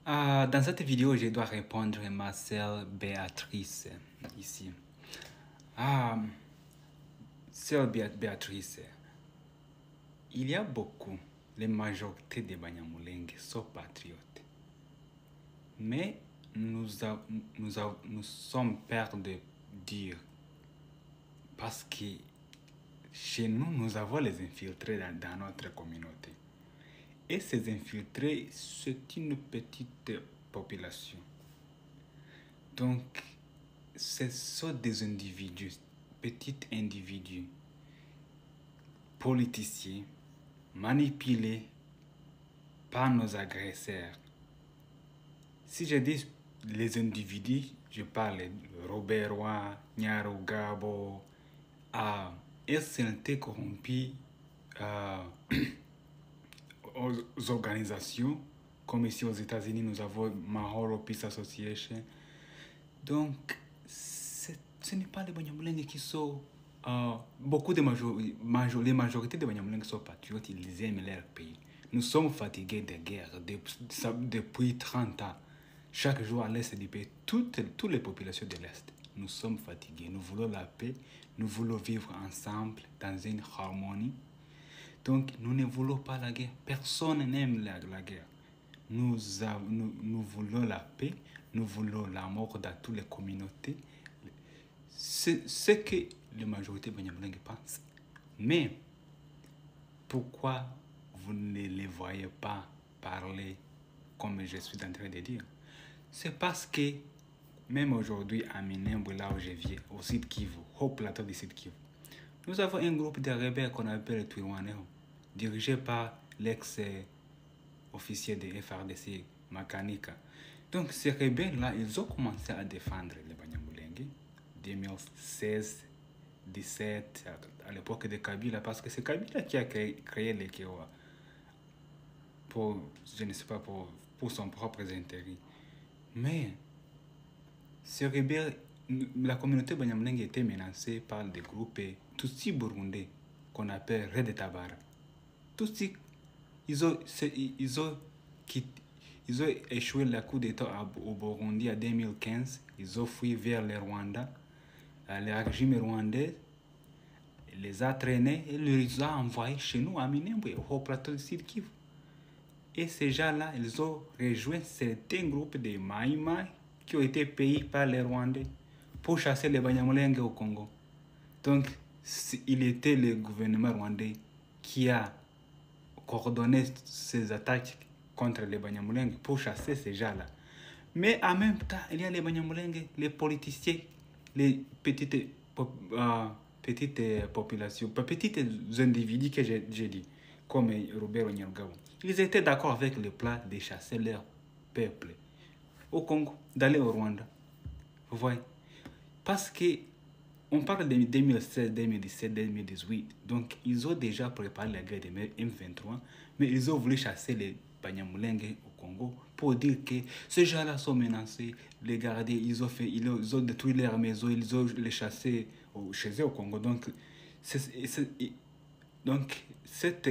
Dans cette vidéo, je dois répondre à ma sœur Béatrice ici. Sœur Béatrice, il y a beaucoup, la majorité des Banyamulenge sont patriotes. Mais nous sommes peur de dire, parce que chez nous, nous avons les infiltrés dans notre communauté. Et ces infiltrés, c'est une petite population. Donc, ce sont des individus, petits individus, politiciens, manipulés par nos agresseurs. Si je dis les individus, je parle de Robert Roy, Nyaro Gabo, ils sont été corrompus aux organisations, comme ici aux États-Unis, nous avons Mahoro Peace Association. Donc, ce n'est pas les Banyamulenge qui sont... beaucoup de les majorités des Banyamulenge sont patriotes, ils aiment leur pays. Nous sommes fatigués de guerre depuis 30 ans. Chaque jour à l'est du pays, toutes les populations de l'Est, nous sommes fatigués. Nous voulons la paix, nous voulons vivre ensemble dans une harmonie. Donc, nous ne voulons pas la guerre. Personne n'aime la guerre. Nous voulons la paix, nous voulons la mort dans toutes les communautés. C'est ce que la majorité Banyamulenge pense. Mais, pourquoi vous ne les voyez pas parler comme je suis en train de dire? C'est parce que, même aujourd'hui, à Minembwe, là où je viens, au Sud Kivu, au plateau du Sud Kivu, nous avons un groupe de rebelles qu'on appelle les Twirwaneho, dirigé par l'ex-officier de FRDC, Makanika. Donc, ces rebelles-là, ils ont commencé à défendre les Banyamulenge 2016, 2017, à l'époque de Kabila, parce que c'est Kabila qui a créé les Kewa pour, je ne sais pas, pour son propre intérêt. Mais, ces rebelles, la communauté Banyamulenge était menacée par des groupes Tutsi burundais qu'on appelle Red Tabara. Tutsi, ils ont échoué le coup d'État au Burundi en 2015. Ils ont fui vers le Rwanda. Le régime rwandais les a traînés et les a envoyés chez nous à Minembwe, au plateau du Sud Kivu. Et ces gens-là, ils ont rejoint certains groupes de Maïmaï qui ont été payés par les Rwandais pour chasser les Banyamulenge au Congo. Donc, il était le gouvernement rwandais qui a coordonné ces attaques contre les Banyamulenge pour chasser ces gens-là. Mais en même temps, il y a les Banyamulenge, les politiciens, les petites populations, petits individus que j'ai dit, comme Robert Onyarugabo. Ils étaient d'accord avec le plan de chasser leur peuple au Congo, d'aller au Rwanda. Vous voyez? Parce que on parle de 2016, 2017, 2018. Donc, ils ont déjà préparé la guerre de M23, mais ils ont voulu chasser les Banyamulenge au Congo pour dire que ces gens-là sont menacés, les garder, ils ont détruit leurs maisons, ils ont les chassés chez eux au Congo. Donc, cet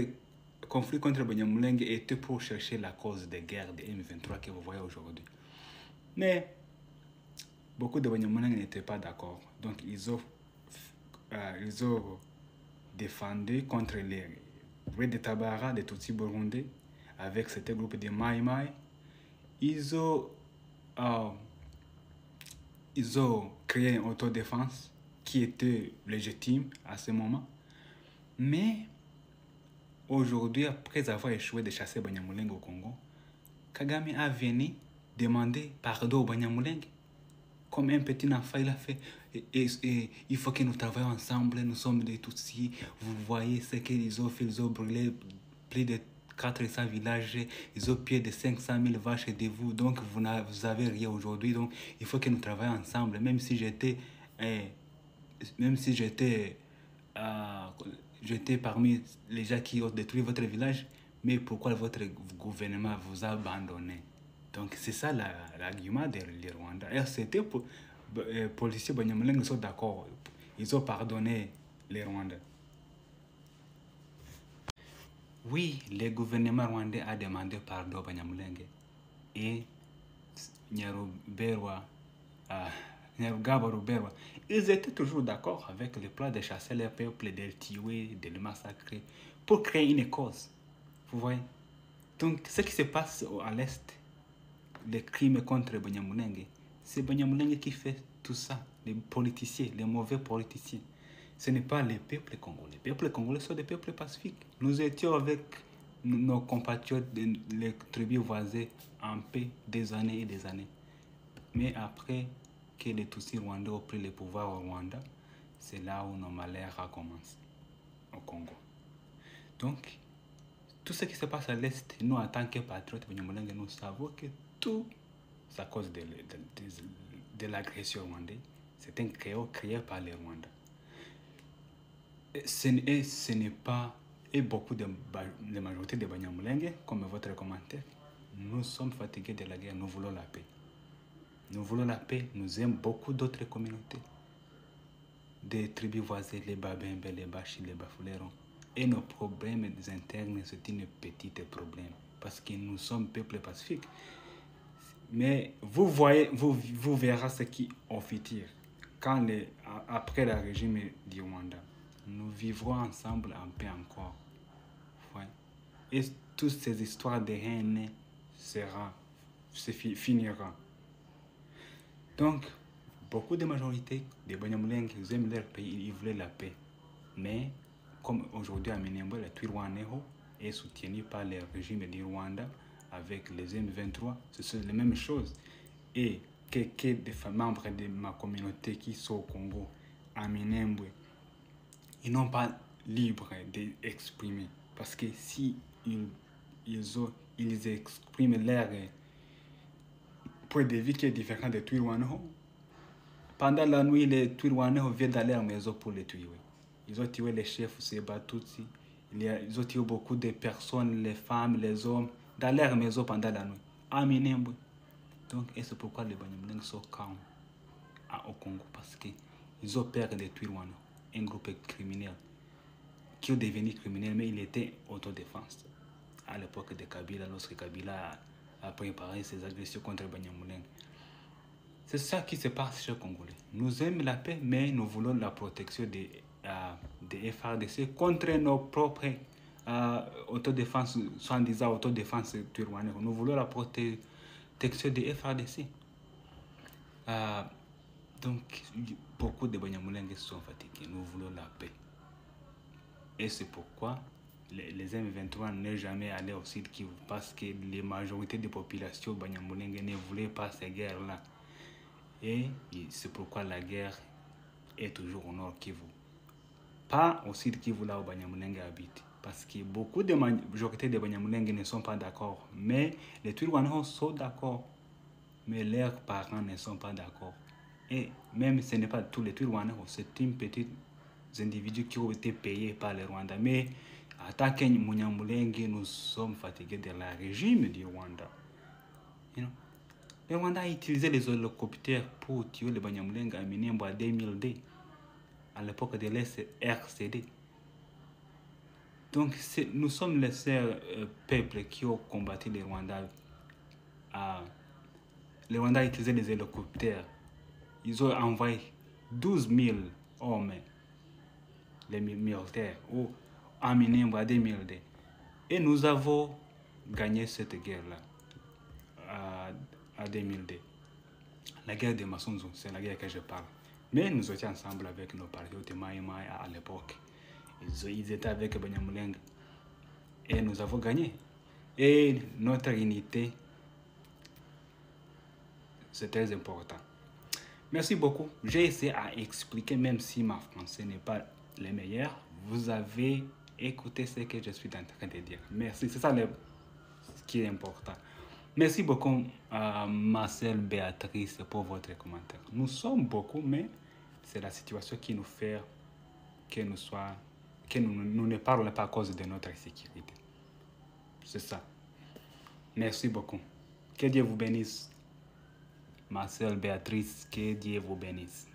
conflit contre Banyamulenge était pour chercher la cause des guerres de M23 que vous voyez aujourd'hui. Mais beaucoup de Banyamulenge n'étaient pas d'accord. Donc, ils ont défendu contre les Red Tabara, des Tutsi burundais, avec ce groupe de Maïmaï. Ils ont créé une autodéfense qui était légitime à ce moment. Mais aujourd'hui, après avoir échoué de chasser Banyamulenge au Congo, Kagame a venu demander pardon aux Banyamulenge. Comme un petit enfant, il a fait, il faut que nous travaillions ensemble, nous sommes des Tutsis. Vous voyez ce qu'ils ont fait, ils ont brûlé plus de 400 villages, ils ont pillé de 500 000 vaches de vous, donc vous n'avez rien aujourd'hui, donc il faut que nous travaillions ensemble, même si j'étais parmi les gens qui ont détruit votre village, mais pourquoi votre gouvernement vous a abandonné? Donc, c'est ça l'argument des Rwandais. Et c'était pour les policiers Banyamulenge sont d'accord. Ils ont pardonné les Rwandais. Oui, le gouvernement rwandais a demandé pardon aux Banyamulenge. Et Nyaruberwa, Nyarugaba Ruberwa, ils étaient toujours d'accord avec le plan de chasser les peuples, de les tuer, de les massacrer, pour créer une cause. Vous voyez? Donc, ce qui se passe à l'Est, les crimes contre Banyamulenge, c'est Banyamulenge qui fait tout ça, les politiciens, les mauvais politiciens. Ce n'est pas les peuples congolais. Les peuples congolais sont des peuples pacifiques. Nous étions avec nos compatriotes, les tribus voisines, en paix des années et des années. Mais après que les Tutsis rwandais ont pris le pouvoir au Rwanda, c'est là où nos malheurs ont commencé au Congo. Donc, tout ce qui se passe à l'Est, nous, en tant que patriotes, nous savons que tout, c'est à cause de l'agression rwandaise. C'est un chaos créé par les Rwandais. Ce n'est pas, et beaucoup de la majorité des Banyamulenge, comme votre commentaire, nous sommes fatigués de la guerre, nous voulons la paix. Nous voulons la paix, nous aimons beaucoup d'autres communautés. Des tribus voisines, les Babembe, les Bashi, les Bafoulerons. Et nos problèmes internes, c'est une petite problème. Parce que nous sommes peuple pacifique. Mais vous voyez, vous verrez ce qui au futur. Après le régime du Rwanda, nous vivrons ensemble en paix encore. Ouais. Et toutes ces histoires de haine finiront. Donc, beaucoup de majorités des Banyamulenge, ils aiment leur pays, ils voulaient la paix. Mais, comme aujourd'hui à Minembwe, le Twirwaneho est soutenu par le régime du Rwanda avec les M23, ce sont les mêmes choses. Et quelques des membres de ma communauté qui sont au Congo, à Minembwe, ils n'ont pas libre d'exprimer. Parce que si ils expriment leur point de vue qui est différent de Twirwaneho, pendant la nuit, les Twirwaneho viennent dans leur maison pour les tuer. Ils ont tué les chefs, c'est Batutsi. Ils ont tué beaucoup de personnes, les femmes, les hommes, dans leur maison pendant la nuit, à Minembwe. Donc, et c'est pourquoi les Banyamulenge sont calmes au Congo, parce qu'ils ont peur de Twirwaneho, un groupe criminel qui est devenu criminel, mais il était autodéfense à l'époque de Kabila, lorsque Kabila a préparé ses agressions contre Banyamulenge. C'est ça qui se passe chez les Congolais. Nous aimons la paix, mais nous voulons la protection des FARDC contre nos propres autodéfense, soit disant autodéfense Twirwaneho. Nous voulons la protection des FARDC. Donc, beaucoup de Banyamulenge sont fatigués. Nous voulons la paix. Et c'est pourquoi les M23 n'est jamais allé au Sud Kivu, parce que la majorité des populations Banyamulenge ne voulaient pas ces guerres-là. Et c'est pourquoi la guerre est toujours au Nord Kivu. Pas au Sud Kivu, là où Banyamulenge habite. Parce que beaucoup de majorité des Banyamulenge ne sont pas d'accord. Mais les Twirwaneho sont d'accord. Mais leurs parents ne sont pas d'accord. Et même ce n'est pas tous les Twirwaneho, c'est une petite individus qui ont été payés par les Rwandais. Mais en tant que Munyamulenge, nous sommes fatigués de la régime du Rwanda. You know? Le Rwanda a utilisé les hélicoptères pour tuer les Banyamulenge à Minembwe en 2002, à l'époque de l'RCD. Donc, nous sommes les seuls peuples qui ont combattu les Rwandais. Les Rwandais a utilisé les hélicoptères. Ils ont envoyé 12 000 hommes, les militaires, à Minembwe en 2002. Et nous avons gagné cette guerre-là en 2002. La guerre de Massunzu, c'est la guerre que je parle. Mais nous étions ensemble avec nos patriotes Maïmaï à l'époque. Ils étaient avec Banyamulenge. Et nous avons gagné. Et notre unité, c'est très important. Merci beaucoup. J'ai essayé à expliquer, même si ma français n'est pas le meilleur. Vous avez écouté ce que je suis en train de dire. Merci. C'est ça ce qui est important. Merci beaucoup à Marcel, Béatrice pour votre commentaire. Nous sommes beaucoup, mais c'est la situation qui nous fait que nous ne parlons pas à cause de notre sécurité. C'est ça. Merci beaucoup. Que Dieu vous bénisse. Marcel, Béatrice, que Dieu vous bénisse.